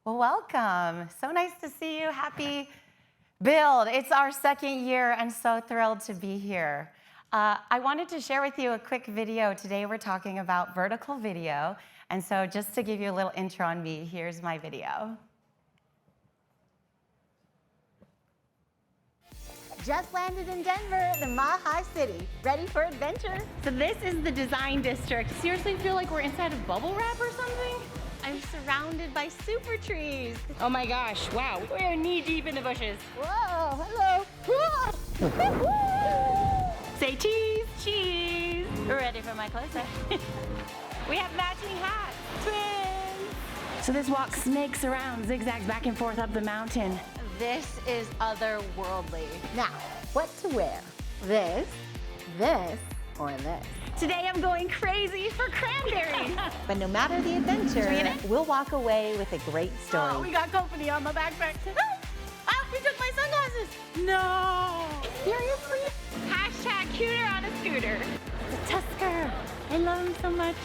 Well, welcome. So nice to see you. Happy Bild. It's our second year and so thrilled to be here. I wanted to share with you a quick video. Today we're talking about vertical video. And so just to give you a little intro on me, here's my video. Just landed in Denver, the Mile City. Ready for adventure? So this is the design district. Seriously feel like we're inside of bubble wrap or something? I'm surrounded by super trees. Oh my gosh, wow. We're knee deep in the bushes. Whoa, hello. Whoa. Say cheese, cheese. Ready for my close-up. We have matching hats, twins. So this walk snakes around, zigzags back and forth up the mountain. This is otherworldly. Now, what to wear? This, or this? Today I'm going crazy for cranberries. But no matter the adventure, we'll walk away with a great story. Oh, we got company on my backpack. Oh, we took my sunglasses. No. Seriously? Hashtag cuter on a scooter. The Tusker. I love him so much.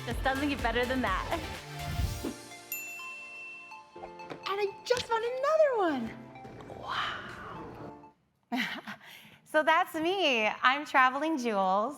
This doesn't get better than that. And I just found another one. Wow. So that's me. I'm Traveling Jules,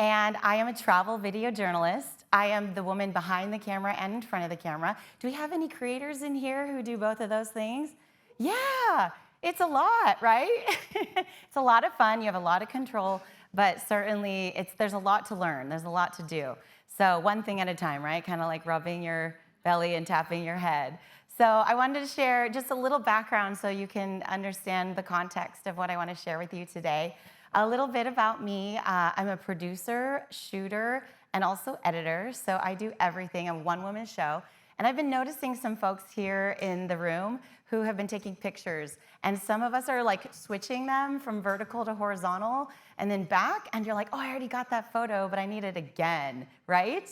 and I am a travel video journalist. I am the woman behind the camera and in front of the camera. Do we have any creators in here who do both of those things? Yeah, it's a lot, right? It's a lot of fun. You have a lot of control, but certainly there's a lot to learn. There's a lot to do. So one thing at a time, right? Kind of like rubbing your belly and tapping your head. So I wanted to share just a little background so you can understand the context of what I want to share with you today. A little bit about me. I'm a producer, shooter, and also editor. So I do everything. I'm a one-woman show. And I've been noticing some folks here in the room who have been taking pictures. And some of us are like switching them from vertical to horizontal and then back. And you're like, oh, I already got that photo, but I need it again, right?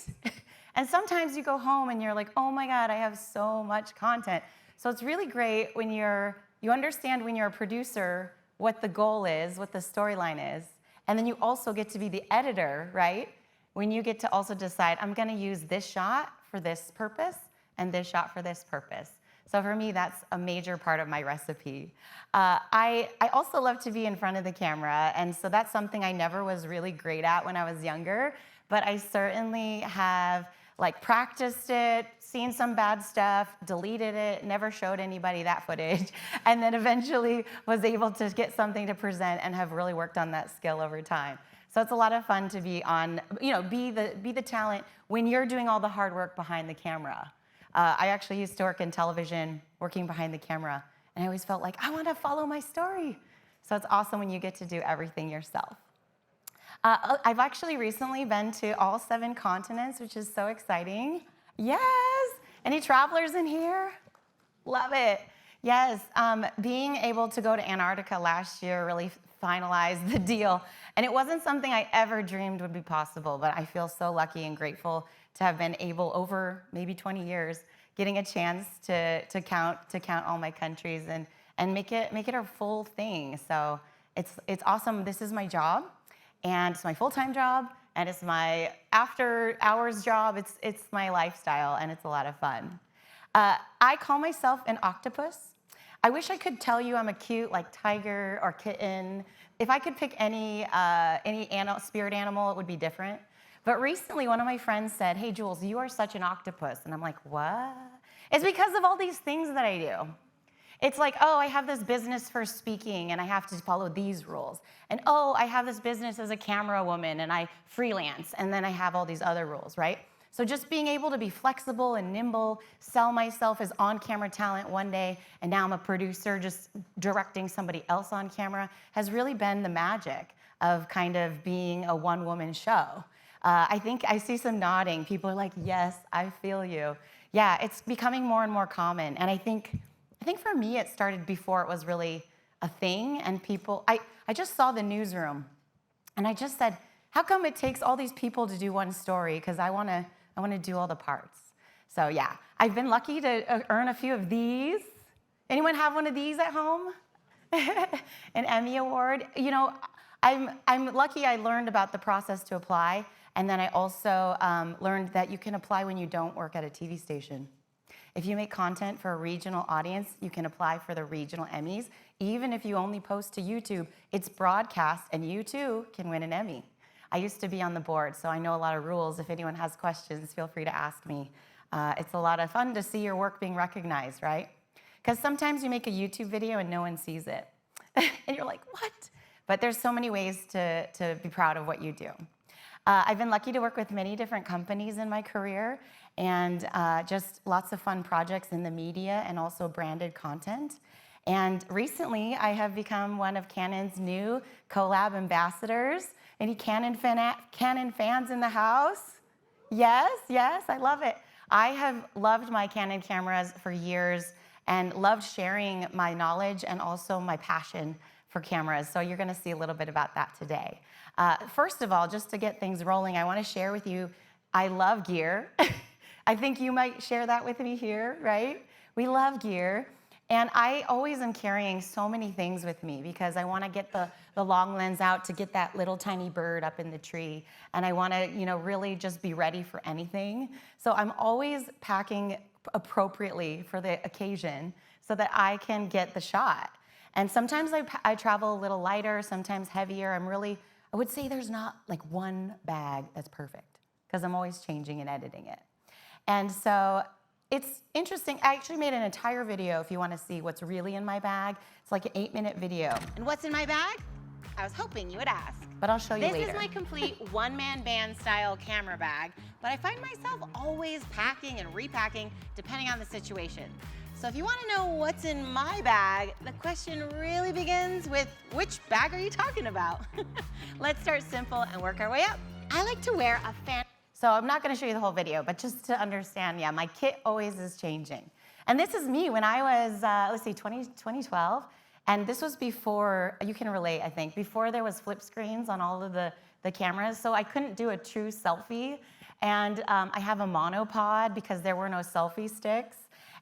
And sometimes you go home and you're like, oh my God, I have so much content. So it's really great when you understand when you're a producer what the goal is, what the storyline is. And then you also get to be the editor, right? When you get to also decide, I'm gonna use this shot for this purpose and this shot for this purpose. So for me, that's a major part of my recipe. I also love to be in front of the camera, and so that's something I never was really great at when I was younger, but I certainly have practiced it, seen some bad stuff, deleted it, never showed anybody that footage, and then eventually was able to get something to present and have really worked on that skill over time. So it's a lot of fun to be on, be the talent when you're doing all the hard work behind the camera. I actually used to work in television, working behind the camera, and I always felt like, I want to follow my story. So it's awesome when you get to do everything yourself. I've actually recently been to all 7 continents, which is so exciting. Yes! Any travelers in here? Love it. Yes, being able to go to Antarctica last year really finalized the deal. And it wasn't something I ever dreamed would be possible, but I feel so lucky and grateful to have been able, over maybe 20 years, getting a chance to count all my countries and make it a full thing. So it's awesome. This is my job. And it's my full-time job, and it's my after-hours job. It's my lifestyle, and it's a lot of fun. I call myself an octopus. I wish I could tell you I'm a cute tiger or kitten. If I could pick any spirit animal, it would be different. But recently, one of my friends said, hey, Jules, you are such an octopus. And I'm like, what? It's because of all these things that I do. It's like, oh, I have this business for speaking and I have to follow these rules. And oh, I have this business as a camera woman and I freelance and then I have all these other rules, right? So just being able to be flexible and nimble, sell myself as on-camera talent one day, and now I'm a producer just directing somebody else on camera, has really been the magic of kind of being a one-woman show. I think I see some nodding. People are like, yes, I feel you. Yeah, it's becoming more and more common. And I think for me, it started before it was really a thing, and people, I just saw the newsroom, and I just said, how come it takes all these people to do one story? Because I want to do all the parts. So yeah, I've been lucky to earn a few of these. Anyone have one of these at home? An Emmy Award. I'm lucky I learned about the process to apply, and then I also learned that you can apply when you don't work at a TV station. If you make content for a regional audience, you can apply for the regional Emmys. Even if you only post to YouTube, it's broadcast, and you too can win an Emmy. I used to be on the board, so I know a lot of rules. If anyone has questions, feel free to ask me. It's a lot of fun to see your work being recognized, right? Because sometimes you make a YouTube video and no one sees it. And you're like, what? But there's so many ways to be proud of what you do. I've been lucky to work with many different companies in my career, and just lots of fun projects in the media and also branded content. And recently, I have become one of Canon's new collab ambassadors. Any Canon fans in the house? Yes, yes, I love it. I have loved my Canon cameras for years and loved sharing my knowledge and also my passion for cameras. So you're gonna see a little bit about that today. First of all, just to get things rolling, I wanna share with you, I love gear. I think you might share that with me here, right? We love gear. And I always am carrying so many things with me because I want to get the long lens out to get that little tiny bird up in the tree. And I want to, really just be ready for anything. So I'm always packing appropriately for the occasion so that I can get the shot. And sometimes I travel a little lighter, sometimes heavier. I would say there's not like one bag that's perfect because I'm always changing and editing it. And so it's interesting. I actually made an entire video if you want to see what's really in my bag. It's like an 8-minute video. And what's in my bag? I was hoping you would ask. But I'll show you later. This is my complete one-man band style camera bag, but I find myself always packing and repacking depending on the situation. So if you want to know what's in my bag, the question really begins with, which bag are you talking about? Let's start simple and work our way up. I like to wear a So I'm not going to show you the whole video, but just to understand, yeah, my kit always is changing. And this is me when I was, 2012. And this was before, you can relate, I think, before there was flip screens on all of the cameras. So I couldn't do a true selfie. And I have a monopod because there were no selfie sticks.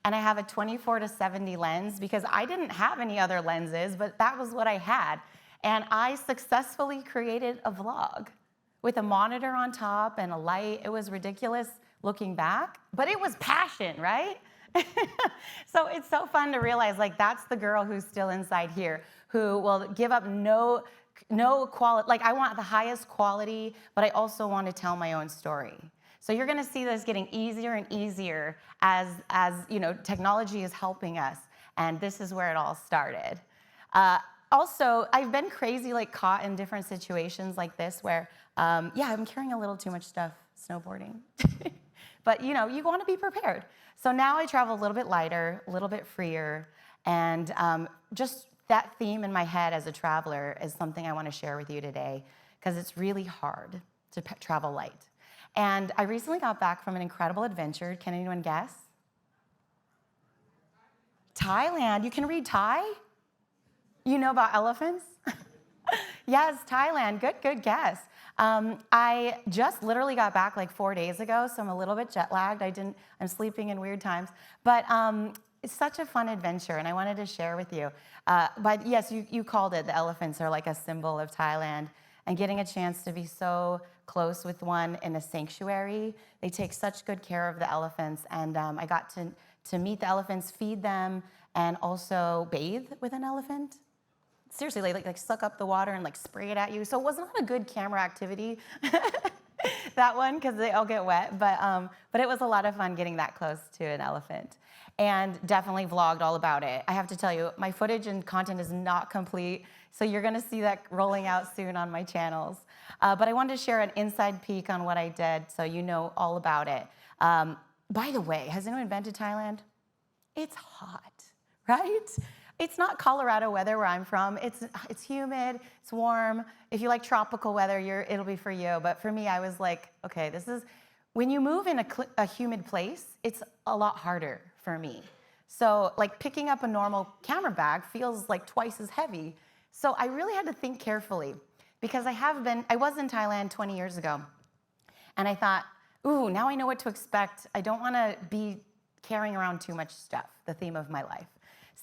And I have a 24-70 lens because I didn't have any other lenses, but that was what I had. And I successfully created a vlog with a monitor on top and a light. It was ridiculous looking back, but it was passion, right? So it's so fun to realize, like, that's the girl who's still inside here, who will give up no quality. Like, I want the highest quality, but I also want to tell my own story. So you're gonna see this getting easier and easier as technology is helping us, and this is where it all started. Also, I've been crazy, like caught in different situations like this where, I'm carrying a little too much stuff snowboarding. But you want to be prepared. So now I travel a little bit lighter, a little bit freer, and just that theme in my head as a traveler is something I want to share with you today because it's really hard to travel light. And I recently got back from an incredible adventure. Can anyone guess? Thailand. You can read Thai? You know about elephants? Yes, Thailand. Good guess. I just literally got back like 4 days ago, so I'm a little bit jet lagged. I'm sleeping in weird times. But it's such a fun adventure, and I wanted to share with you. But yes, you called it. The elephants are like a symbol of Thailand. And getting a chance to be so close with one in a sanctuary, they take such good care of the elephants. And I got to meet the elephants, feed them, and also bathe with an elephant. Seriously, like suck up the water and like spray it at you. So it was not a good camera activity, that one, because they all get wet. But it was a lot of fun getting that close to an elephant. And definitely vlogged all about it. I have to tell you, my footage and content is not complete, so you're gonna see that rolling out soon on my channels. But I wanted to share an inside peek on what I did so you know all about it. By the way, has anyone been to Thailand? It's hot, right? It's not Colorado weather where I'm from. It's humid, it's warm. If you like tropical weather, it'll be for you. But for me, I was like, okay, when you move in a humid place, it's a lot harder for me. So like picking up a normal camera bag feels like twice as heavy. So I really had to think carefully because I was in Thailand 20 years ago. And I thought, ooh, now I know what to expect. I don't wanna be carrying around too much stuff, the theme of my life.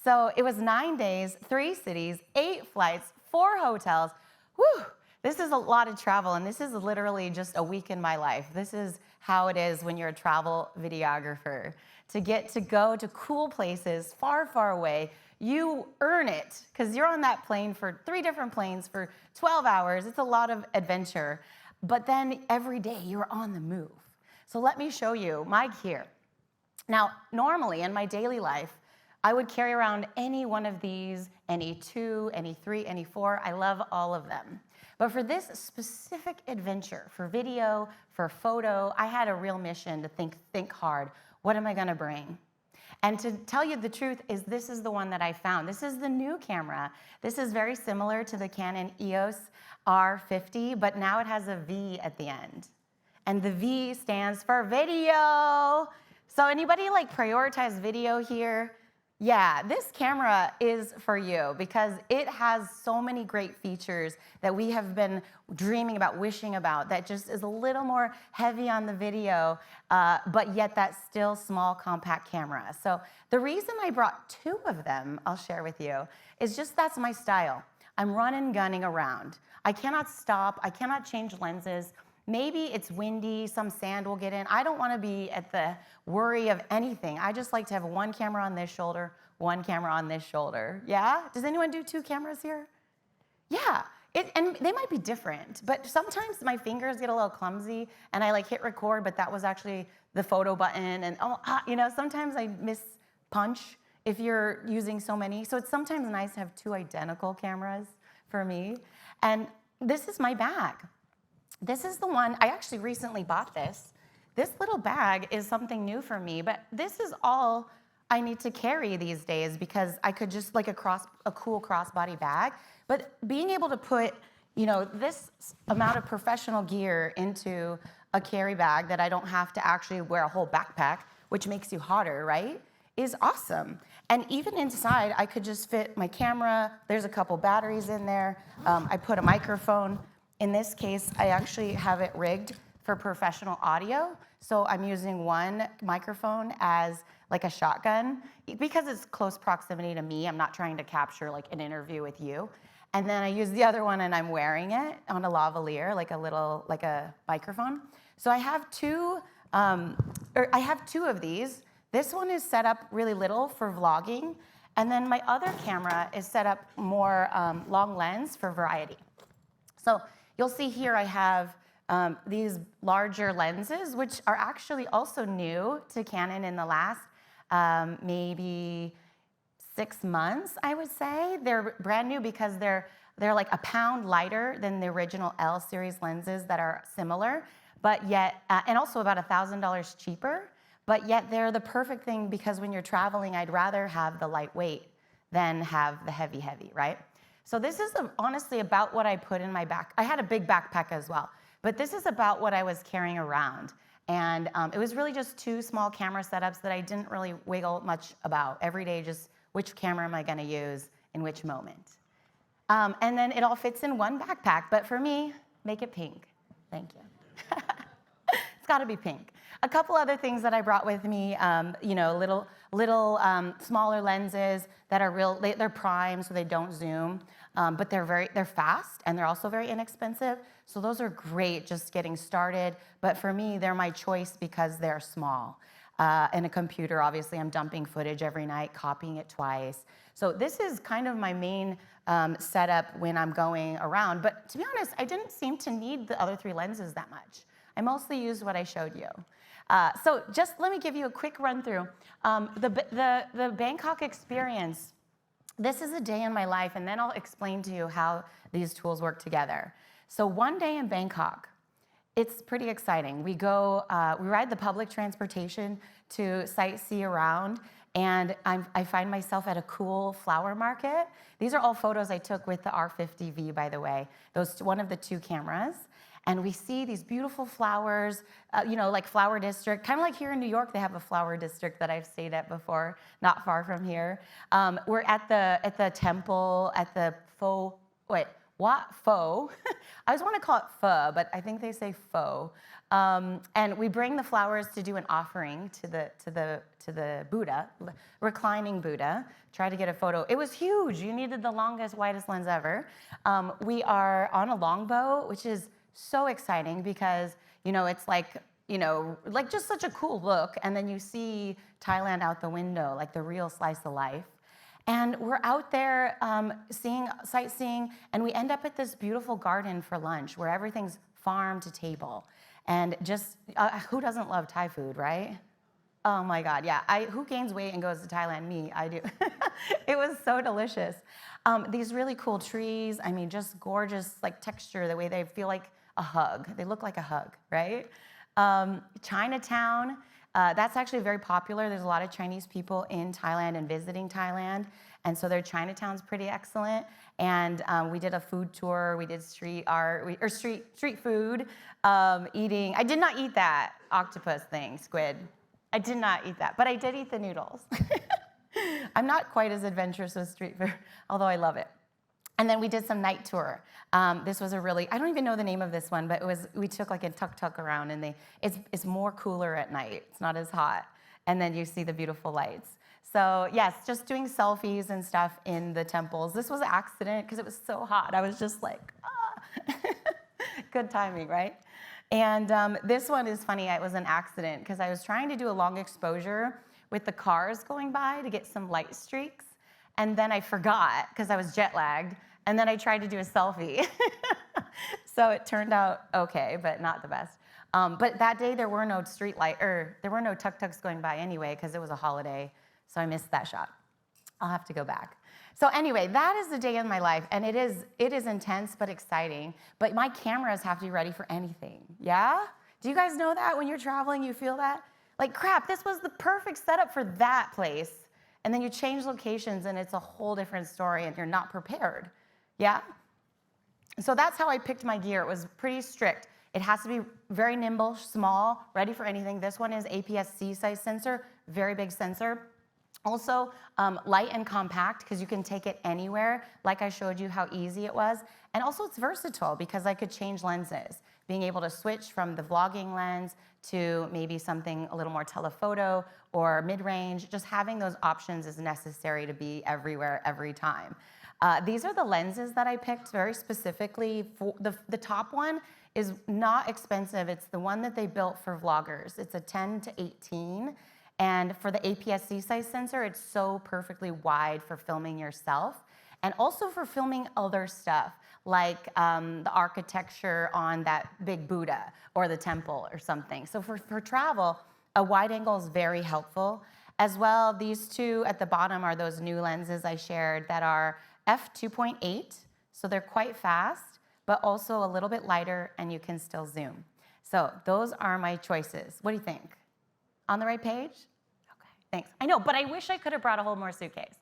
So it was 9 days, 3 cities, 8 flights, 4 hotels. Whew! This is a lot of travel, and this is literally just a week in my life. This is how it is when you're a travel videographer. To get to go to cool places far, far away, you earn it, because you're on that plane for 3 different planes for 12 hours. It's a lot of adventure. But then every day you're on the move. So let me show you my gear. Now, normally in my daily life, I would carry around any one of these, any 2, any 3, any 4. I love all of them. But for this specific adventure, for video, for photo, I had a real mission to think hard. What am I gonna bring? And to tell you the truth is this is the one that I found. This is the new camera. This is very similar to the Canon EOS R50, but now it has a V at the end. And the V stands for video. So anybody like prioritize video here? Yeah, this camera is for you because it has so many great features that we have been dreaming about, wishing about, that just is a little more heavy on the video, but yet that still small, compact camera. So the reason I brought 2 of them, I'll share with you, is just that's my style. I'm running, gunning around. I cannot stop, I cannot change lenses. Maybe it's windy, some sand will get in. I don't want to be at the worry of anything. I just like to have one camera on this shoulder, one camera on this shoulder. Yeah? Does anyone do 2 cameras here? Yeah. And they might be different, but sometimes my fingers get a little clumsy and I like hit record, but that was actually the photo button. And you know, sometimes I miss punch if you're using so many. So it's sometimes nice to have 2 identical cameras for me. And this is my bag. This is the one, I actually recently bought this. This little bag is something new for me, but this is all I need to carry these days because I could just like a cool crossbody bag. But being able to put, you know, this amount of professional gear into a carry bag that I don't have to actually wear a whole backpack, which makes you hotter, right, is awesome. And even inside, I could just fit my camera. There's a couple batteries in there. I put a microphone. In this case, I actually have it rigged for professional audio. So I'm using one microphone as like a shotgun because it's close proximity to me. I'm not trying to capture like an interview with you. And then I use the other one and I'm wearing it on a lavalier, like a microphone. So I have 2 of these. This one is set up really little for vlogging. And then my other camera is set up more long lens for variety. So you'll see here I have these larger lenses, which are actually also new to Canon in the last maybe 6 months, I would say. They're brand new because they're like a pound lighter than the original L series lenses that are similar, but yet, and also about $1,000 cheaper, but yet they're the perfect thing because when you're traveling, I'd rather have the lightweight than have the heavy, right? So this is honestly about what I put in my back. I had a big backpack as well, but this is about what I was carrying around. And it was really just 2 small camera setups that I didn't really wiggle much about. Every day, just which camera am I gonna use in which moment. And then it all fits in one backpack, but for me, make it pink. Thank you. It's gotta be pink. A couple other things that I brought with me, you know, little smaller lenses that are they're prime, so they don't zoom, but they're fast and they're also very inexpensive. So those are great just getting started. But for me, they're my choice because they're small. And a computer, obviously, I'm dumping footage every night, copying it twice. So this is kind of my main setup when I'm going around. But to be honest, I didn't seem to need the other 3 lenses that much. I mostly used what I showed you. So just let me give you a quick run through. The Bangkok experience, this is a day in my life, and then I'll explain to you how these tools work together. So one day in Bangkok, it's pretty exciting. We ride the public transportation to sightsee around, and I find myself at a cool flower market. These are all photos I took with the R50 V, by the way. One of the 2 cameras. And we see these beautiful flowers, you know, like flower district, kind of like here in New York, they have a flower district that I've stayed at before, not far from here. We're at the temple, at the Pho. I always want to call it Pho, but I think they say Pho. And we bring the flowers to do an offering to the Buddha, reclining Buddha. Try to get a photo. It was huge. You needed the longest, widest lens ever. We are on a longboat, which is so exciting because, it's like, like just such a cool look. And then you see Thailand out the window, like the real slice of life. And we're out there sightseeing, and we end up at this beautiful garden for lunch where everything's farm to table. And just, who doesn't love Thai food, right? Oh my God, yeah. Who gains weight and goes to Thailand? Me, I do. It was so delicious. These really cool trees, just gorgeous like texture, the way they feel like a hug. They look like a hug, right? Chinatown, that's actually very popular. There's a lot of Chinese people in Thailand and visiting Thailand. And so their Chinatown's pretty excellent. And we did a food tour. We did street art, or street food, eating. I did not eat that octopus thing, squid. I did not eat that, but I did eat the noodles. I'm not quite as adventurous with street food, although I love it. And then we did some night tour. This was I don't even know the name of this one, but we took like a tuk-tuk around, and it's more cooler at night. It's not as hot. And then you see the beautiful lights. So yes, just doing selfies and stuff in the temples. This was an accident because it was so hot. I was just like, ah. Good timing, right? And this one is funny. It was an accident because I was trying to do a long exposure with the cars going by to get some light streaks. And then I forgot because I was jet lagged. And then I tried to do a selfie. So it turned out okay, but not the best. But that day there were no there were no tuk-tuks going by anyway because it was a holiday. So I missed that shot. I'll have to go back. So anyway, that is the day in my life, and it is intense but exciting. But my cameras have to be ready for anything. Yeah? Do you guys know that when you're traveling, you feel that? Like, crap, this was the perfect setup for that place. And then you change locations, and it's a whole different story, and you're not prepared. Yeah? So that's how I picked my gear. It was pretty strict. It has to be very nimble, small, ready for anything. This one is APS-C size sensor, very big sensor. Also, light and compact because you can take it anywhere, like I showed you how easy it was. And also it's versatile because I could change lenses, being able to switch from the vlogging lens to maybe something a little more telephoto or mid-range. Just having those options is necessary to be everywhere, every time. These are the lenses that I picked very specifically. For the top one is not expensive. It's the one that they built for vloggers. It's a 10-18. And for the APS-C size sensor, it's so perfectly wide for filming yourself and also for filming other stuff like the architecture on that big Buddha or the temple or something. So for travel, a wide angle is very helpful. As well, these two at the bottom are those new lenses I shared that are f2.8, so they're quite fast, but also a little bit lighter, and you can still zoom. So those are my choices. What do you think? On the right page? Okay, thanks. I know, but I wish I could have brought a whole more suitcase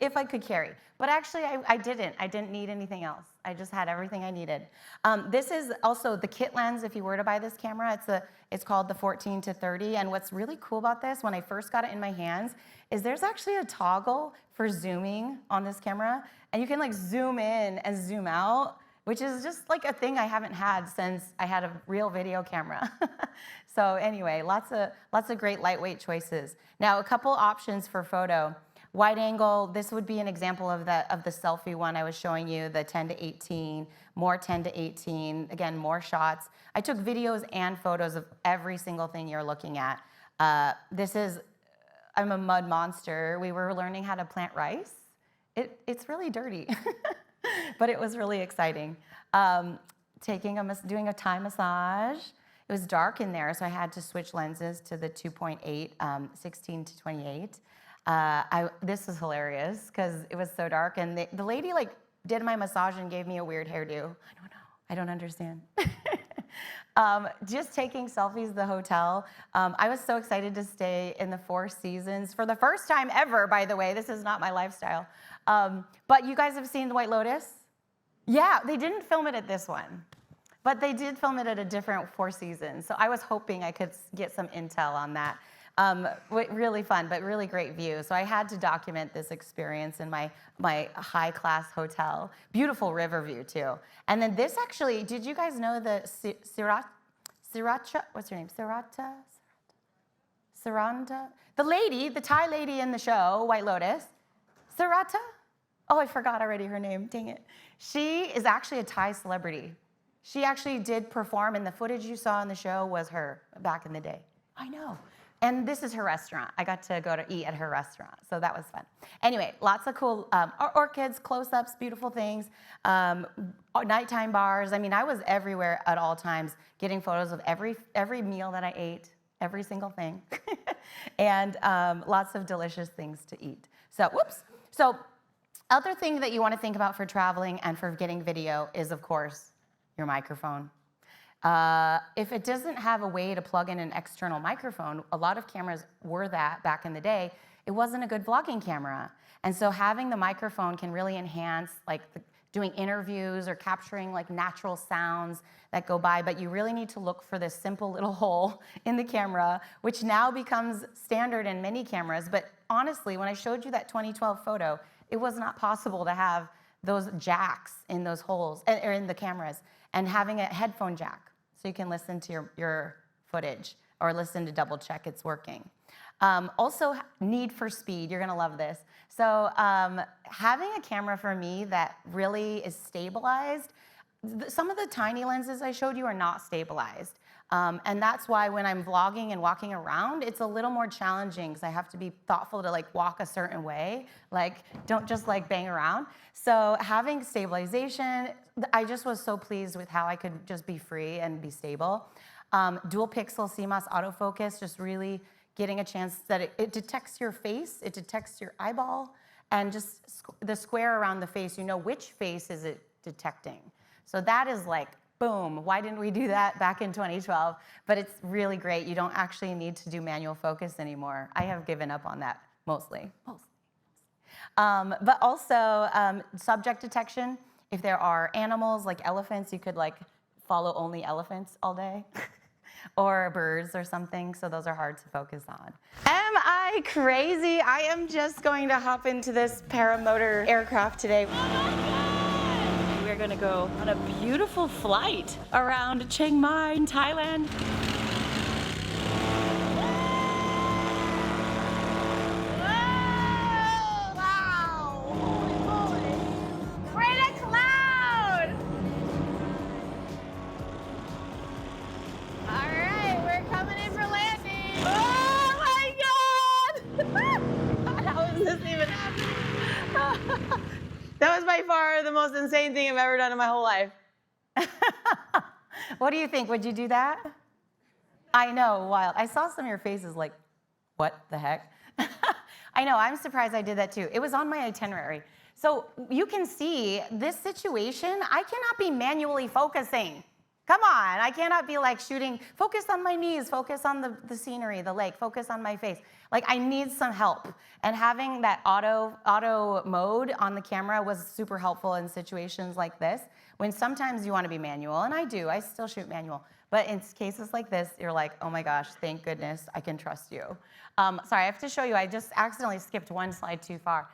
if I could carry. But actually, I didn't. I didn't need anything else. I just had everything I needed. This is also the kit lens if you were to buy this camera. It's called the 14-30. And what's really cool about this, when I first got it in my hands, is there's actually a toggle for zooming on this camera. And you can like zoom in and zoom out, which is just like a thing I haven't had since I had a real video camera. So anyway, lots of great lightweight choices. Now, a couple options for photo. Wide angle, this would be an example of the selfie one I was showing you, the 10-18, more 10-18, again, more shots. I took videos and photos of every single thing you're looking at. I'm a mud monster. We were learning how to plant rice. It's really dirty. But it was really exciting. Doing a Thai massage. It was dark in there, so I had to switch lenses to the 2.8, 16-28. This was hilarious because it was so dark, and the lady like did my massage and gave me a weird hairdo. I don't know. I don't understand. Just taking selfies at the hotel. I was so excited to stay in the Four Seasons for the first time ever, by the way. This is not my lifestyle. But you guys have seen the White Lotus? Yeah, they didn't film it at this one, but they did film it at a different Four Seasons. So I was hoping I could get some intel on that. Really fun, but really great view. So I had to document this experience in my high-class hotel. Beautiful river view, too. And then this actually, did you guys know the Sriracha, what's her name? Saranda? The lady, the Thai lady in the show, White Lotus. Sarata? Oh, I forgot already her name, dang it. She is actually a Thai celebrity. She actually did perform, and the footage you saw in the show was her back in the day. I know. And this is her restaurant. I got to go to eat at her restaurant, so that was fun. Anyway, lots of cool orchids, close-ups, beautiful things, nighttime bars. I mean, I was everywhere at all times, getting photos of every meal that I ate, every single thing, and lots of delicious things to eat. So, whoops. So, other thing that you want to think about for traveling and for getting video is, of course, your microphone. If it doesn't have a way to plug in an external microphone, a lot of cameras were that back in the day, it wasn't a good vlogging camera. And so having the microphone can really enhance doing interviews or capturing like natural sounds that go by, but you really need to look for this simple little hole in the camera, which now becomes standard in many cameras. But honestly, when I showed you that 2012 photo, it was not possible to have those jacks in those holes, or in the cameras, and having a headphone jack so you can listen to your footage or listen to double check it's working. Also, need for speed. You're gonna love this. So having a camera for me that really is stabilized, some of the tiny lenses I showed you are not stabilized. And that's why when I'm vlogging and walking around, it's a little more challenging because I have to be thoughtful to like walk a certain way, like don't just like bang around. So having stabilization, I just was so pleased with how I could just be free and be stable. Dual pixel CMOS autofocus, just really getting a chance that it detects your face, it detects your eyeball, and just the square around the face, you know which face is it detecting. So that is like, boom, why didn't we do that back in 2012? But it's really great. You don't actually need to do manual focus anymore. I have given up on that mostly. But also subject detection. If there are animals like elephants, you could like follow only elephants all day. Or birds or something, so those are hard to focus on. Am I crazy? I am just going to hop into this paramotor aircraft today. We're gonna go on a beautiful flight around Chiang Mai in Thailand. That was by far the most insane thing I've ever done in my whole life. What do you think? Would you do that? I know, wild. I saw some of your faces like, what the heck? I know, I'm surprised I did that too. It was on my itinerary. So you can see this situation, I cannot be manually focusing. Come on, I cannot be like shooting, focus on my knees, focus on the scenery, the lake, focus on my face. Like I need some help. And having that auto mode on the camera was super helpful in situations like this, when sometimes you want to be manual, and I still shoot manual. But in cases like this, you're like, oh my gosh, thank goodness I can trust you. Sorry, I have to show you, I just accidentally skipped one slide too far.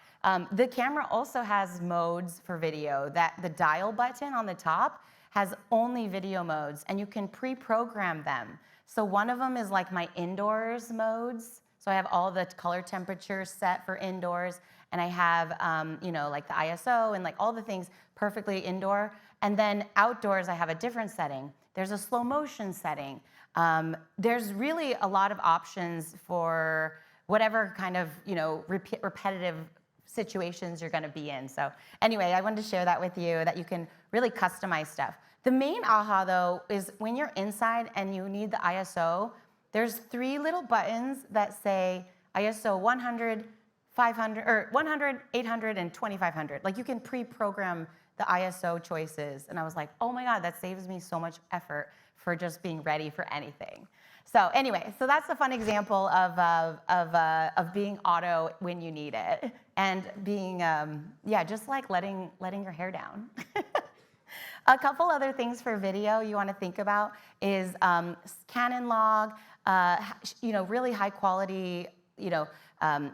The camera also has modes for video. The dial button on the top has only video modes, and you can pre-program them. So one of them is like my indoors modes. So I have all the color temperatures set for indoors, and I have, like the ISO and like all the things perfectly indoor. And then outdoors, I have a different setting. There's a slow motion setting. There's really a lot of options for whatever kind of, repetitive situations you're gonna be in. So anyway, I wanted to share that with you, that you can really customize stuff. The main aha though is when you're inside and you need the ISO, there's 3 little buttons that say ISO 100, 500, or 100, 800, and 2500. Like you can pre-program the ISO choices. And I was like, oh my God, that saves me so much effort for just being ready for anything. So anyway, so that's a fun example of being auto when you need it, and being, just like letting your hair down. A couple other things for video you want to think about is Canon log, really high quality,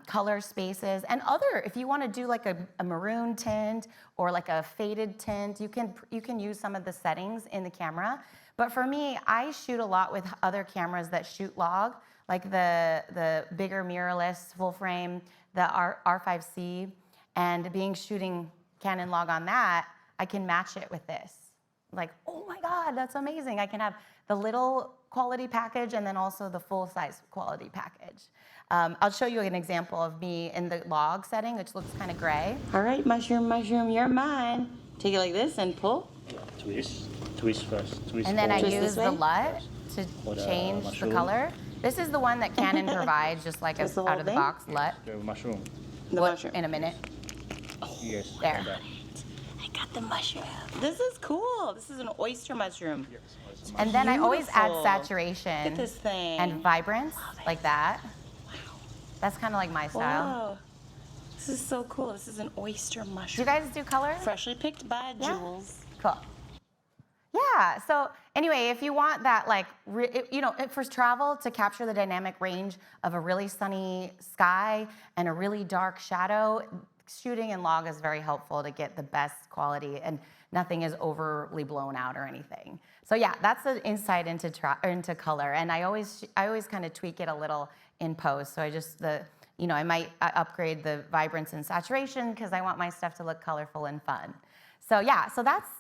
color spaces, and if you want to do like a maroon tint or like a faded tint, you can use some of the settings in the camera. But for me, I shoot a lot with other cameras that shoot log, like the bigger mirrorless full frame, the R50 V, and shooting Canon log on that, I can match it with this. Like, oh my God, that's amazing. I can have the little quality package and then also the full size quality package. I'll show you an example of me in the log setting, which looks kind of gray. All right, mushroom, you're mine. Take it like this and pull. Twist first. Twist And then I forward. use the LUT to change the mushroom. color. This is the one that Canon provides, just like Just the out whole of the thing? box LUT. The mushroom. The mushroom. In a minute. Yes. There. like that. I got the mushroom. This is cool. This is an oyster mushroom. Yes. it's And then I always add Beautiful. saturation Look at this thing. and vibrance, like that. That's kind of like my style. Wow. This is so cool. This is an oyster Do you mushroom. guys do color? Freshly picked by Yeah. Jules. Cool. Yeah, so anyway, if you want that, like, for travel to capture the dynamic range of a really sunny sky and a really dark shadow, shooting in log is very helpful to get the best quality and nothing is overly blown out or anything. So yeah, that's an insight into color, and I always kind of tweak it a little in post. So I might upgrade the vibrance and saturation because I want my stuff to look colorful and fun. So yeah,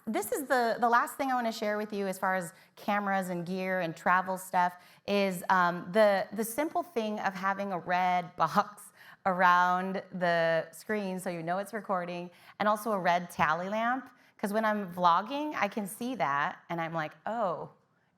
this is the last thing I want to share with you as far as cameras and gear and travel stuff is the simple thing of having a red box around the screen so you know it's recording, and also a red tally lamp, because when I'm vlogging, I can see that and I'm like, oh,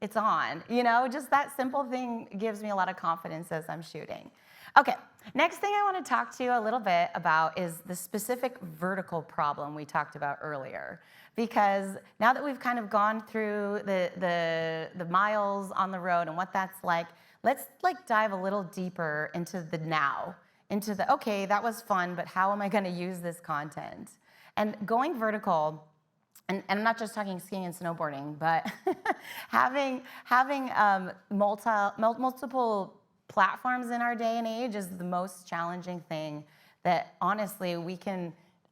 it's on. Just that simple thing gives me a lot of confidence as I'm shooting. Okay, next thing I want to talk to you a little bit about is the specific vertical problem we talked about earlier. Because now that we've kind of gone through the miles on the road and what that's like, let's dive a little deeper into the now, into the, okay, that was fun, but how am I going to use this content? And going vertical, and I'm not just talking skiing and snowboarding, but having multiple platforms in our day and age is the most challenging thing that honestly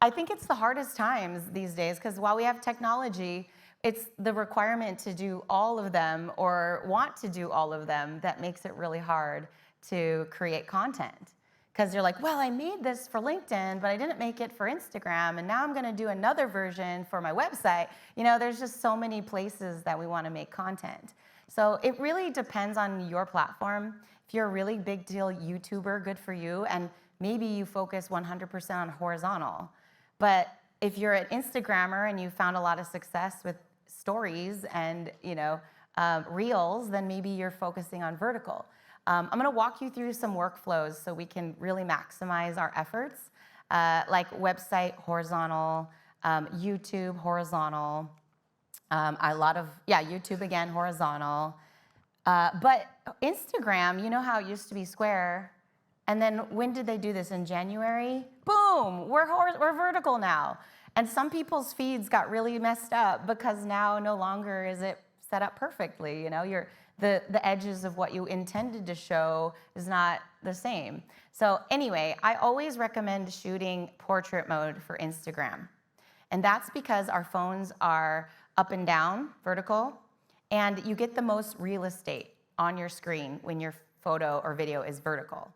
I think it's the hardest times these days, because while we have technology, it's the requirement to do all of them or want to do all of them that makes it really hard to create content. Because you're like, well, I made this for LinkedIn, but I didn't make it for Instagram, and now I'm gonna do another version for my website. There's just so many places that we wanna make content. So it really depends on your platform. If you're a really big deal YouTuber, good for you, and maybe you focus 100% on horizontal. But if you're an Instagrammer and you found a lot of success with stories and reels, then maybe you're focusing on vertical. I'm gonna walk you through some workflows so we can really maximize our efforts, like website horizontal, YouTube horizontal, YouTube again horizontal. But Instagram, you know how it used to be square, and then when did they do this? In January? Boom, we're vertical now. And some people's feeds got really messed up because now no longer is it set up perfectly. The edges of what you intended to show is not the same. So anyway, I always recommend shooting portrait mode for Instagram. And that's because our phones are up and down, vertical, and you get the most real estate on your screen when your photo or video is vertical.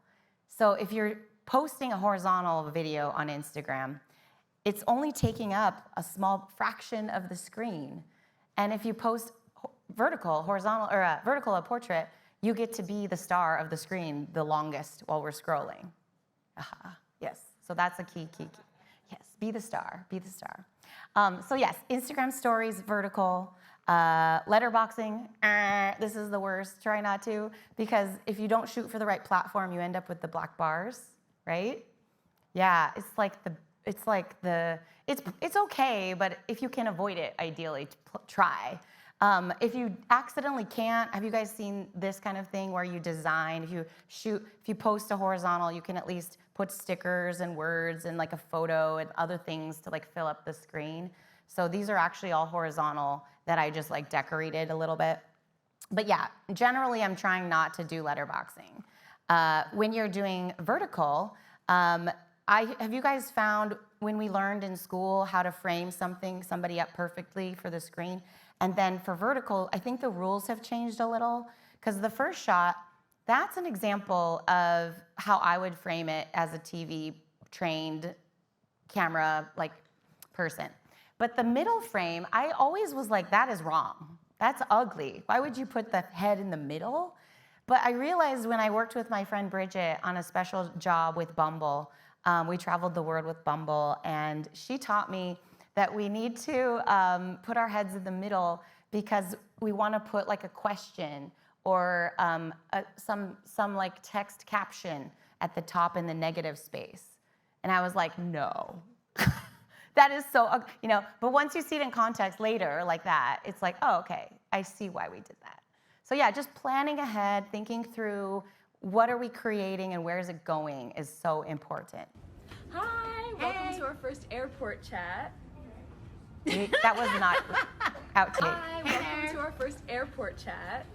So if you're posting a horizontal video on Instagram, it's only taking up a small fraction of the screen. And if you post horizontal, or vertical, a portrait, you get to be the star of the screen the longest while we're scrolling. Yes, so that's a key. Yes, be the star, be the star. So yes, Instagram stories, vertical. Letterboxing, this is the worst. Try not to, because if you don't shoot for the right platform, you end up with the black bars, right? Yeah, it's okay, but if you can avoid it, ideally, try. If you accidentally can't, have you guys seen this kind of thing where you design, if you post a horizontal, you can at least put stickers and words and like a photo and other things to like fill up the screen. So these are actually all horizontal that I just like decorated a little bit. But yeah, generally I'm trying not to do letterboxing. When you're doing vertical, have you guys found when we learned in school how to frame somebody up perfectly for the screen, And then for vertical, I think the rules have changed a little, because the first shot, that's an example of how I would frame it as a TV trained camera like person. But the middle frame, I always was like, that is wrong. That's ugly. Why would you put the head in the middle? But I realized when I worked with my friend Bridget on a special job with Bumble, we traveled the world with Bumble, and she taught me that we need to put our heads in the middle because we want to put like a question or some like text caption at the top in the negative space. And I was like, no. That is so, but once you see it in context later like that, it's like, oh, okay, I see why we did that. So yeah, just planning ahead, thinking through what are we creating and where is it going is so important. Hi, welcome to our first airport chat. That was not outtake. Hi, welcome to our first airport chat.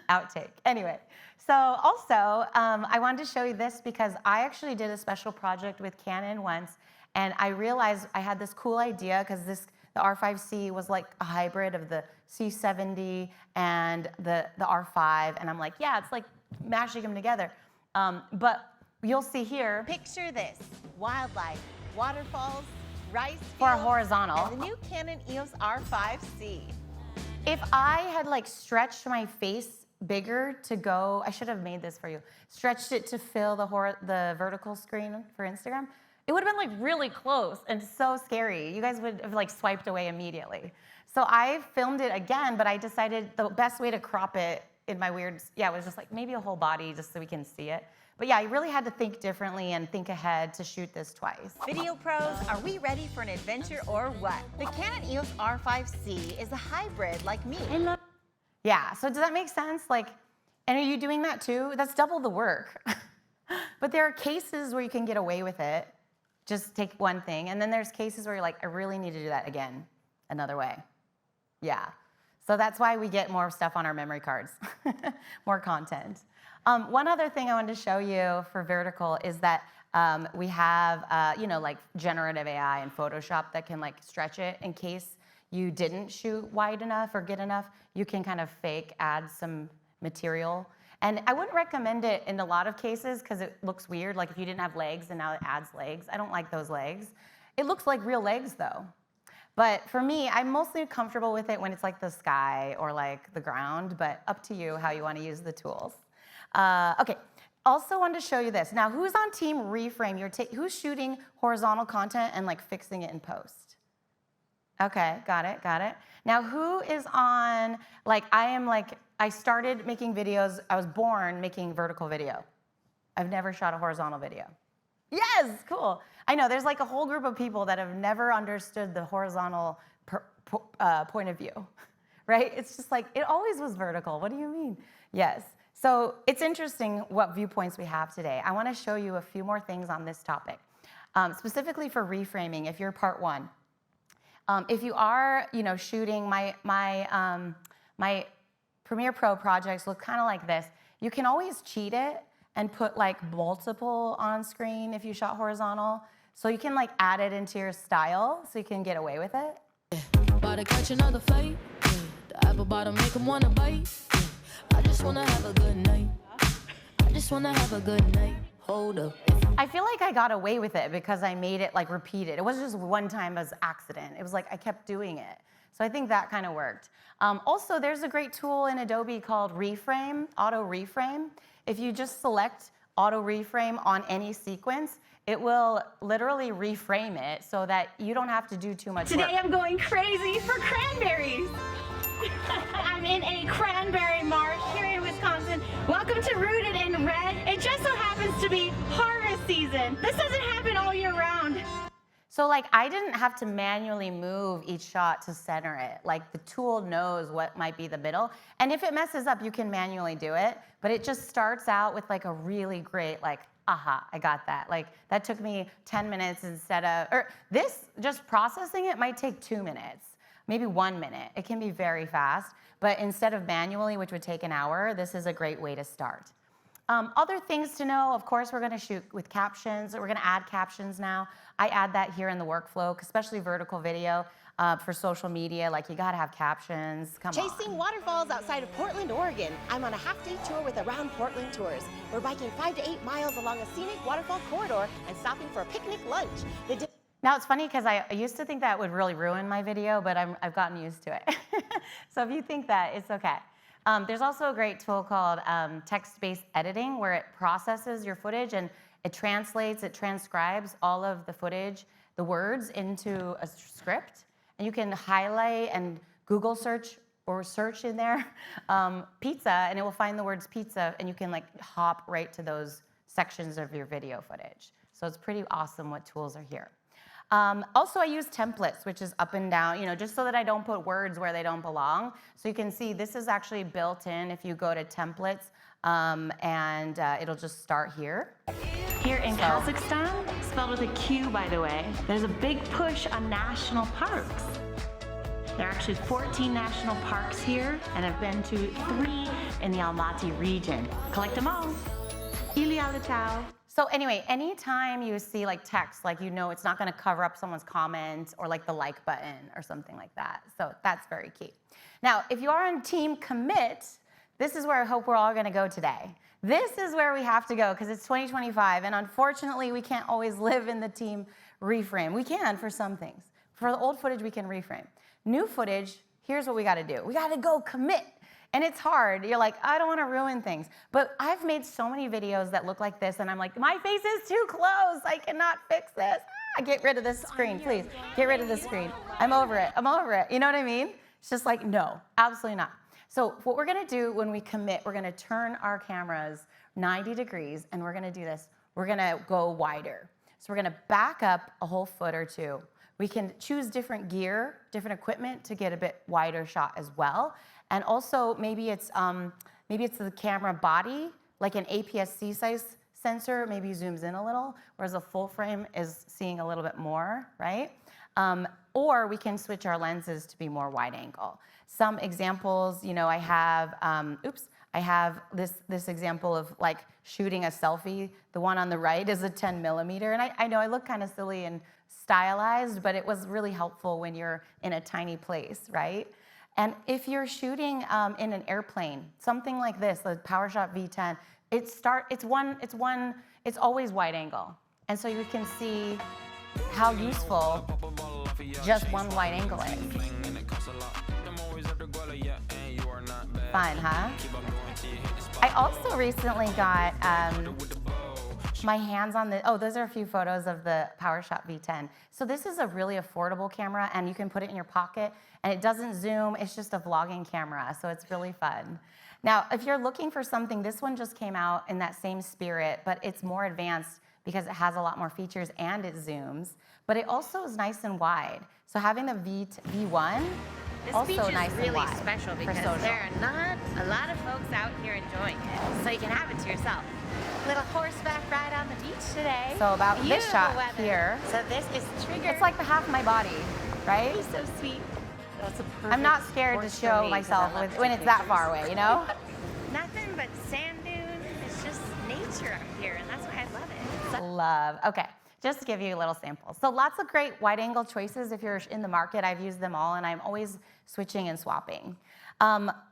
Outtake. Anyway, so also I wanted to show you this because I actually did a special project with Canon once, and I realized I had this cool idea because the R5C was like a hybrid of the C70 and the R5, and I'm like, yeah, it's like mashing them together. But you'll see here. Picture this: wildlife, waterfalls, rice For a fields, horizontal. and the new Canon EOS R5C. If I had like stretched my face bigger to go, I should have made this for you, stretched it to fill the vertical screen for Instagram, it would have been like really close and so scary. You guys would have like swiped away immediately. So I filmed it again, but I decided the best way to crop it in my weird, it was just like maybe a whole body just so we can see it. But yeah, I really had to think differently and think ahead to shoot this twice. Video pros, are we ready for an adventure or what? The Canon EOS R5C is a hybrid like me. Yeah, so does that make sense? Like, and are you doing that too? That's double the work. But there are cases where you can get away with it. Just take one thing. And then there's cases where you're like, I really need to do that again, another way. Yeah. So that's why we get more stuff on our memory cards, more content. One other thing I wanted to show you for vertical is that we have, like generative AI and Photoshop that can like stretch it in case you didn't shoot wide enough or get enough. You can kind of fake add some material. And I wouldn't recommend it in a lot of cases because it looks weird. Like if you didn't have legs and now it adds legs. I don't like those legs. It looks like real legs though. But for me, I'm mostly comfortable with it when it's like the sky or like the ground, but up to you how you want to use the tools. Okay, also wanted to show you this. Now, who's on team Reframe? Who's shooting horizontal content and like fixing it in post? Okay, got it. Now, who is on, I started making videos, I was born making vertical video. I've never shot a horizontal video. Yes, cool. I know, there's like a whole group of people that have never understood the horizontal point of view, right? It's just like, it always was vertical. What do you mean? Yes. So it's interesting what viewpoints we have today. I want to show you a few more things on this topic, specifically for reframing, if you're part one. If you are, shooting my Premiere Pro projects look kind of like this. You can always cheat it and put like multiple on screen if you shot horizontal. So you can like add it into your style so you can get away with it. About to catch another flight. The apple bottom make 'em wanna bite. I just wanna have a good night. I just wanna have a good night. Hold up. I feel like I got away with it because I made it like repeated. It wasn't just one time as accident. It was like I kept doing it. So I think that kind of worked. Also, there's a great tool in Adobe called Reframe, Auto Reframe. If you just select Auto Reframe on any sequence, it will literally reframe it so that you don't have to do too much work. Today I'm going crazy for cranberries. I'm in a cranberry marsh here in Wisconsin. Welcome to Rooted in Red. It just so happens to be harvest season. This doesn't happen all year round. So like I didn't have to manually move each shot to center it. Like the tool knows what might be the middle. And if it messes up, you can manually do it. But it just starts out with like a really great like, aha, I got that. Like that took me 10 minutes instead of, or this, just processing it might take 2 minutes. Maybe 1 minute. It can be very fast, but instead of manually, which would take an hour, this is a great way to start. Other things to know, of course, we're gonna shoot with captions. We're gonna add captions now. I add that here in the workflow, especially vertical video. for social media. Like, you gotta have captions. Come on. Chasing waterfalls outside of Portland, Oregon. I'm on a half-day tour with Around Portland Tours. We're biking 5 to 8 miles along a scenic waterfall corridor and stopping for a picnic lunch. Now, it's funny because I used to think that would really ruin my video, but I've gotten used to it. So if you think that, it's okay. There's also a great tool called text-based editing, where it processes your footage and it translates, it transcribes all of the footage, the words, into a script. And you can highlight and Google search or search in there pizza, and it will find the words pizza, and you can like hop right to those sections of your video footage. So it's pretty awesome what tools are here. Also, I use templates, which is up and down, just so that I don't put words where they don't belong. So you can see this is actually built in if you go to templates, and it'll just start here. Here in Kazakhstan, spelled with a Q, by the way, there's a big push on national parks. There are actually 14 national parks here, and I've been to 3 in the Almaty region. Collect them all. Ili Alatau. So anyway, anytime you see like text, like it's not gonna cover up someone's comment or like the like button or something like that. So that's very key. Now, if you are on team commit, this is where I hope we're all gonna go today. This is where we have to go because it's 2025, and unfortunately we can't always live in the team reframe. We can for some things. For the old footage, we can reframe. New footage, here's what we gotta do. We gotta go commit. And it's hard. You're like, I don't want to ruin things. But I've made so many videos that look like this, and I'm like, my face is too close. I cannot fix this. Get rid of this screen, please. Get rid of this screen. I'm over it. I'm over it. You know what I mean? It's just like, no, absolutely not. So what we're going to do when we commit, we're going to turn our cameras 90 degrees, and we're going to do this. We're going to go wider. So we're going to back up a whole foot or two. We can choose different gear, different equipment to get a bit wider shot as well. And also, maybe it's the camera body, like an APS-C size sensor, maybe zooms in a little, whereas a full frame is seeing a little bit more, right? Or we can switch our lenses to be more wide angle. Some examples, I have this example of like shooting a selfie. The one on the right is a 10 millimeter, and I know I look kind of silly and stylized, but it was really helpful when you're in a tiny place, right? And if you're shooting in an airplane, something like this, the PowerShot V10, it's always wide angle. And so you can see how useful just one wide angle is. Fun, huh? I also recently got my hands on those are a few photos of the PowerShot V10. So this is a really affordable camera, and you can put it in your pocket, and it doesn't zoom. It's just a vlogging camera, so it's really fun. Now, if you're looking for something, this one just came out in that same spirit, but it's more advanced because it has a lot more features and it zooms, but it also is nice and wide. So having the V1, This also beach nice is and really wide special for because social. there are not a lot of folks out here enjoying it, so you can have it to yourself. Little horseback ride on the beach today. So about this Beautiful shot weather. here, So this is triggered. it's like the half of my body, right? He's so sweet. That's a perfect I'm not scared to horse for show me, 'cause myself I love to when take it's that pictures. far away, Nothing but sand dunes. It's just nature up here, and that's why I love it. So Love. Okay, just to give you a little sample. So lots of great wide angle choices. If you're in the market, I've used them all, and I'm always switching and swapping.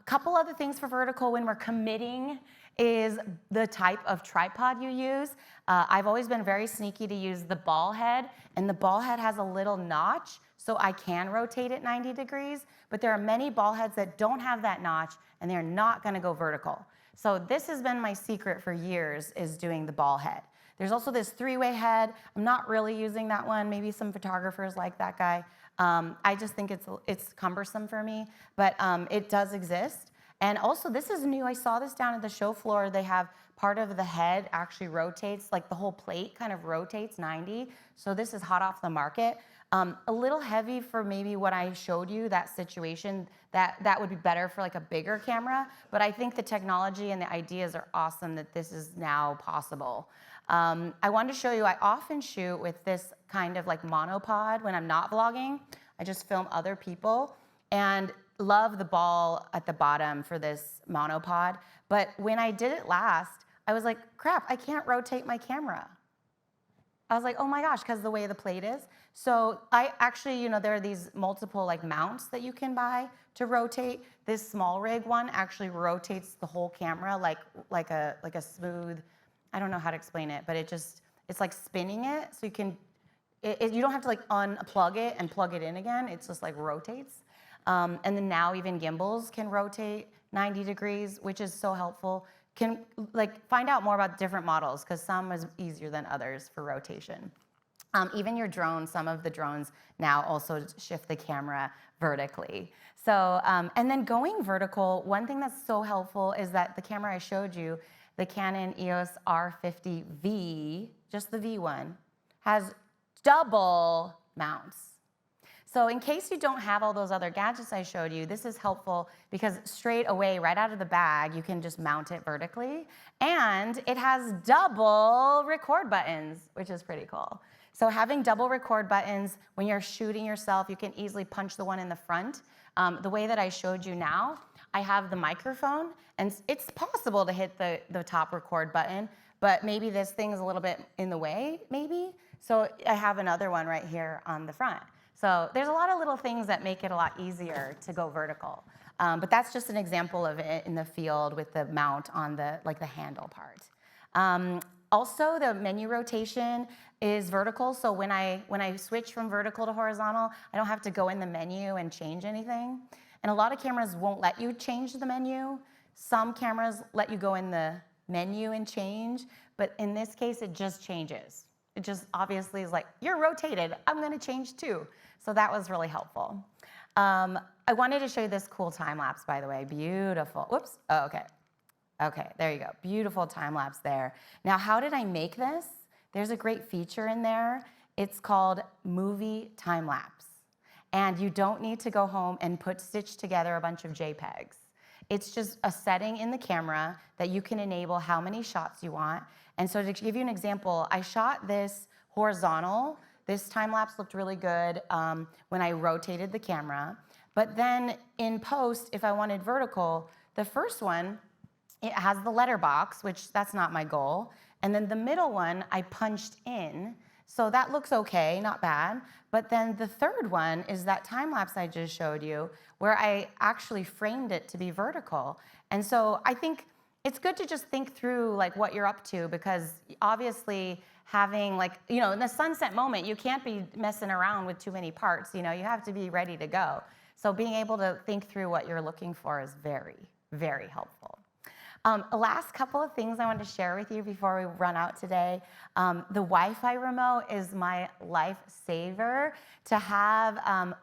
Couple other things for vertical when we're committing is the type of tripod you use. I've always been very sneaky to use the ball head, and the ball head has a little notch, so I can rotate it 90 degrees, but there are many ball heads that don't have that notch, and they're not gonna go vertical. So this has been my secret for years, is doing the ball head. There's also this 3-way head. I'm not really using that one. Maybe some photographers like that guy. I just think it's cumbersome for me, but it does exist. And also, this is new. I saw this down at the show floor. They have part of the head actually rotates, like the whole plate kind of rotates 90. So this is hot off the market. A little heavy for maybe what I showed you, that situation. That would be better for like a bigger camera. But I think the technology and the ideas are awesome that this is now possible. I wanted to show you, I often shoot with this kind of like monopod when I'm not vlogging. I just film other people and love the ball at the bottom for this monopod. But when I did it last, I was like, crap, I can't rotate my camera. I was like, oh my gosh, because the way the plate is. So I actually, there are these multiple like mounts that you can buy to rotate. This small rig one actually rotates the whole camera like a smooth, I don't know how to explain it, but it's like spinning it. So you can, you don't have to like unplug it and plug it in again. It's just like rotates. And then now even gimbals can rotate 90 degrees, which is so helpful. Can like find out more about different models because some is easier than others for rotation. Even your drone, some of the drones now also shift the camera vertically. So, and then going vertical, one thing that's so helpful is that the camera I showed you, the Canon EOS R50 V, just the V one, has double mounts. So in case you don't have all those other gadgets I showed you, this is helpful because straight away, right out of the bag, you can just mount it vertically. And it has double record buttons, which is pretty cool. So having double record buttons, when you're shooting yourself, you can easily punch the one in the front. The way that I showed you now, I have the microphone, and it's possible to hit the top record button, but maybe this thing's a little bit in the way, maybe. So I have another one right here on the front. So there's a lot of little things that make it a lot easier to go vertical. But that's just an example of it in the field with the mount on the handle part. Also, the menu rotation is vertical. So when I switch from vertical to horizontal, I don't have to go in the menu and change anything. And a lot of cameras won't let you change the menu. Some cameras let you go in the menu and change, but in this case, it just changes. It just obviously is like, you're rotated, I'm gonna change too. So that was really helpful. I wanted to show you this cool time lapse, by the way, beautiful. Whoops, oh, okay. Okay, there you go, beautiful time lapse there. Now, how did I make this? There's a great feature in there. It's called movie time lapse. And you don't need to go home and stitch together a bunch of JPEGs. It's just a setting in the camera that you can enable how many shots you want. And so to give you an example, I shot this horizontal. This time lapse looked really good when I rotated the camera. But then in post, if I wanted vertical, the first one, it has the letterbox, which that's not my goal. And then the middle one, I punched in. So that looks okay, not bad. But then the third one is that time lapse I just showed you, where I actually framed it to be vertical. And so I think it's good to just think through like what you're up to, because obviously having in the sunset moment, you can't be messing around with too many parts. You have to be ready to go. So being able to think through what you're looking for is very, very helpful. Last couple of things I wanted to share with you before we run out today. The Wi-Fi remote is my lifesaver. To have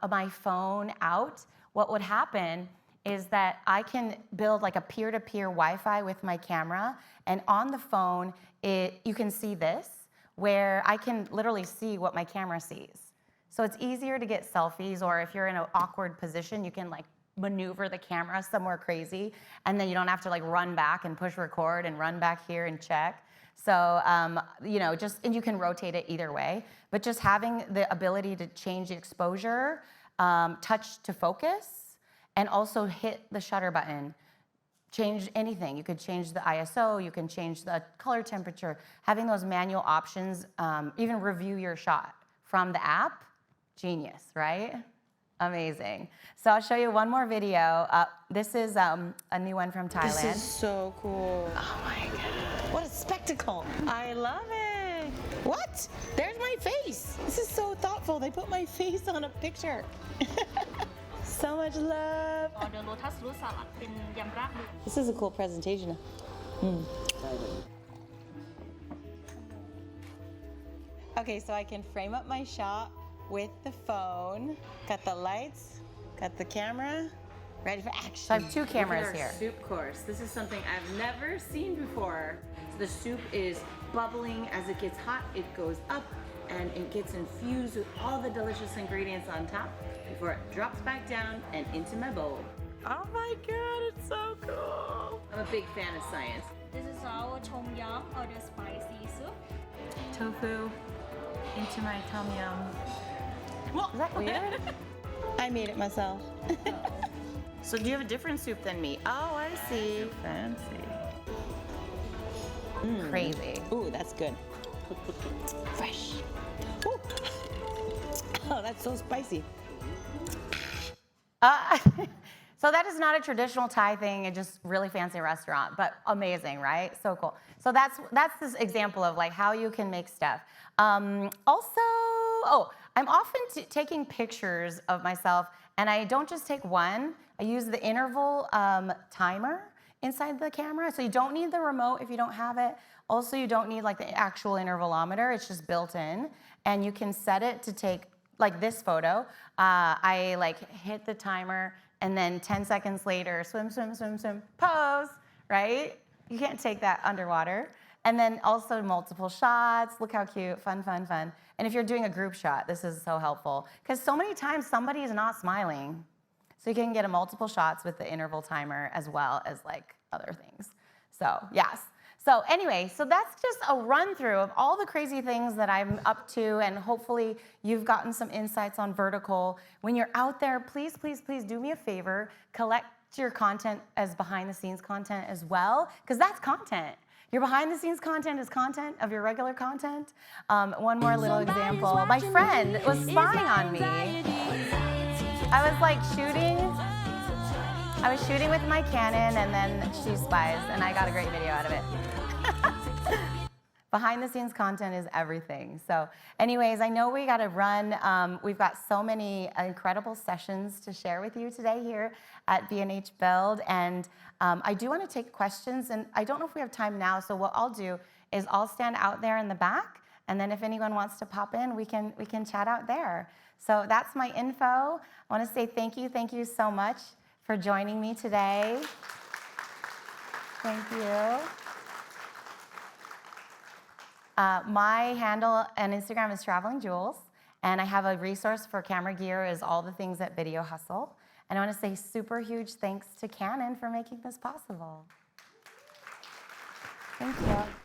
my phone out, what would happen is that I can build like a peer-to-peer Wi-Fi with my camera, and on the phone, you can see this, where I can literally see what my camera sees. So it's easier to get selfies, or if you're in an awkward position, you can maneuver the camera somewhere crazy, and then you don't have to run back and push record and run back here and check. So, and you can rotate it either way, but just having the ability to change the exposure, touch to focus, and also hit the shutter button, change anything. You could change the ISO, you can change the color temperature, having those manual options, even review your shot from the app, genius, right? Amazing. So I'll show you one more video. This is a new one from Thailand. This is so cool. Oh my God. What a spectacle. I love it. What? There's my face. This is so thoughtful. They put my face on a picture. So much love. This is a cool presentation. Okay, so I can frame up my shot with the phone. Got the lights, got the camera, ready for action. So I have two cameras here. Soup course. This is something I've never seen before. So the soup is bubbling as it gets hot. It goes up and it gets infused with all the delicious ingredients on top before it drops back down and into my bowl. Oh my God, it's so cool. I'm a big fan of science. This is our tom yum or the spicy soup. Tofu into my tom yum. Is that weird? I made it myself. So do you have a different soup than me? Oh, I see. Fancy. Crazy. Ooh, that's good. Fresh. Ooh. Oh, that's so spicy. So that is not a traditional Thai thing, it's just really fancy restaurant, but amazing, right? So cool. So that's this example of like how you can make stuff. Also, I'm often taking pictures of myself, and I don't just take one. I use the interval timer inside the camera, so you don't need the remote if you don't have it. Also, you don't need like the actual intervalometer, it's just built in, and you can set it to take, like this photo, I like hit the timer, and then 10 seconds later, swim, swim, swim, swim, pose, right? You can't take that underwater. And then also multiple shots, look how cute, fun, fun, fun. And if you're doing a group shot, this is so helpful, because so many times somebody is not smiling. So you can get a multiple shots with the interval timer as well as like other things. So yes. So anyway, so that's just a run through of all the crazy things that I'm up to, and hopefully you've gotten some insights on vertical. When you're out there, please, please, please do me a favor, collect your content as behind the scenes content as well, because that's content. Your behind the scenes content is content of your regular content. One more little example. My friend was spying on me. I was like I was shooting with my Canon, and then she spies, and I got a great video out of it. Behind the scenes content is everything. So anyways, I know we gotta run. We've got so many incredible sessions to share with you today here at B&H Build, and I do wanna take questions, and I don't know if we have time now, so what I'll do is I'll stand out there in the back, and then if anyone wants to pop in, we can chat out there. So that's my info. I wanna say thank you so much for joining me today. Thank you. My handle on Instagram is Traveling Jules, and I have a resource for camera gear is all the things at Video Hustle. And I want to say super huge thanks to Canon for making this possible. Thank you.